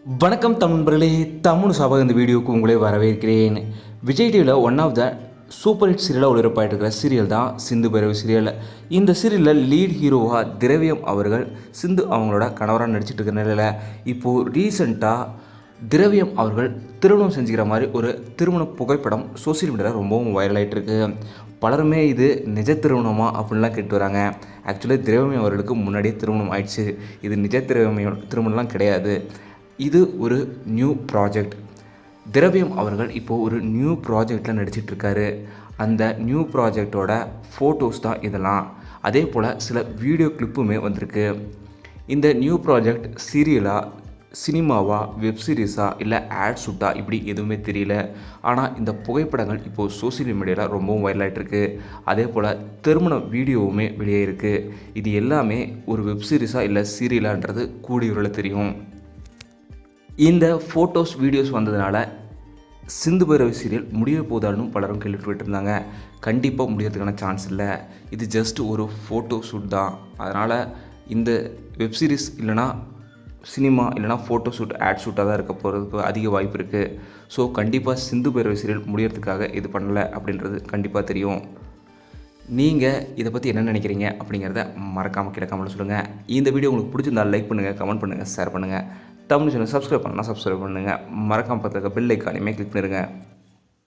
வணக்கம் நண்பர்களே, தமிழ் சபா இந்த வீடியோவுக்கு உங்களே வரவேற்கிறேன். விஜய் டிவியில் one of the super hit சீரியலாக ஒளிபரப்பாயிட்டு இருக்கிற சீரியல் தான் சிந்து பைரவி சீரியல். இந்த சீரியலில் லீட் ஹீரோவாக திரவியம் அவர்கள் சிந்து அவங்களோட கணவராக நடிச்சிட்டு இருக்கிற நிலையில் இப்போது ரீசெண்டாக திரவியம் அவர்கள் திருமணம் செஞ்சுக்கிற மாதிரி ஒரு திருமண புகைப்படம் சோசியல் மீடியாவில் ரொம்பவும் வைரல் ஆகிட்டு இருக்கு. பலருமே இது நிஜ திருமணமா அப்படின்லாம் கேட்டு வராங்க. ஆக்சுவலி திரவியம் அவர்களுக்கு முன்னாடியே திருமணம் ஆயிடுச்சு. இது நிஜ திருமணம்லாம் கிடையாது. இது ஒரு நியூ ப்ராஜெக்ட். திரவியம் அவர்கள் இப்போது ஒரு நியூ ப்ராஜெக்டில் நடிச்சிட்ருக்காரு. அந்த நியூ ப்ராஜெக்டோட ஃபோட்டோஸ் தான் இதெல்லாம். அதே போல் சில வீடியோ கிளிப்புமே வந்திருக்கு. இந்த நியூ ப்ராஜெக்ட் சீரியலா, சினிமாவா, வெப் சீரிஸா, இல்லை ஆட் ஷூட்டா, இப்படி எதுவுமே தெரியல. ஆனால் இந்த புகைப்படங்கள் இப்போது சோசியல் மீடியாவில் ரொம்பவும் வைரல் ஆகிட்டுருக்கு. அதே போல் திருமண வீடியோவுமே வெளியே இருக்குது. இது எல்லாமே ஒரு வெப் சீரிஸா இல்லை சீரியலான்றது கூடிய விரைவில் தெரியும். இந்த ஃபோட்டோஸ் வீடியோஸ் வந்ததுனால சிந்து பைரவி சீரியல் முடிய போதாலும் பலரும் கேள்விப்பட்டு இருந்தாங்க. கண்டிப்பாக முடியறதுக்கான சான்ஸ் இல்லை. இது ஜஸ்ட் ஒரு ஃபோட்டோ ஷூட் தான். அதனால் இந்த வெப் சீரிஸ் இல்லைனா சினிமா இல்லைனா ஃபோட்டோ ஷூட், ஆட் ஷூட்டாக தான் இருக்க போகிறதுக்கு அதிக வாய்ப்பு இருக்குது. ஸோ கண்டிப்பாக சிந்து பைரவி சீரியல் முடியறதுக்காக இது பண்ணலை அப்படின்றது கண்டிப்பாக தெரியும். நீங்கள் இதை பற்றி என்ன நினைக்கிறீங்க அப்படிங்கிறத மறக்காமல் கீழே கமெண்ட்டில் சொல்லுங்கள். இந்த வீடியோ உங்களுக்கு பிடிச்சிருந்தால் லைக் பண்ணுங்கள், கமெண்ட் பண்ணுங்கள், ஷேர் பண்ணுங்கள். தமிழ் சேனல் சப்ஸ்கிரைப் பண்ணலாம், சப்ஸ்கிரைப் பண்ணுங்கள். மறக்காமல் பார்த்துக்க பெல் ஐக்கானையுமே கிளிக் பண்ணிடுங்க.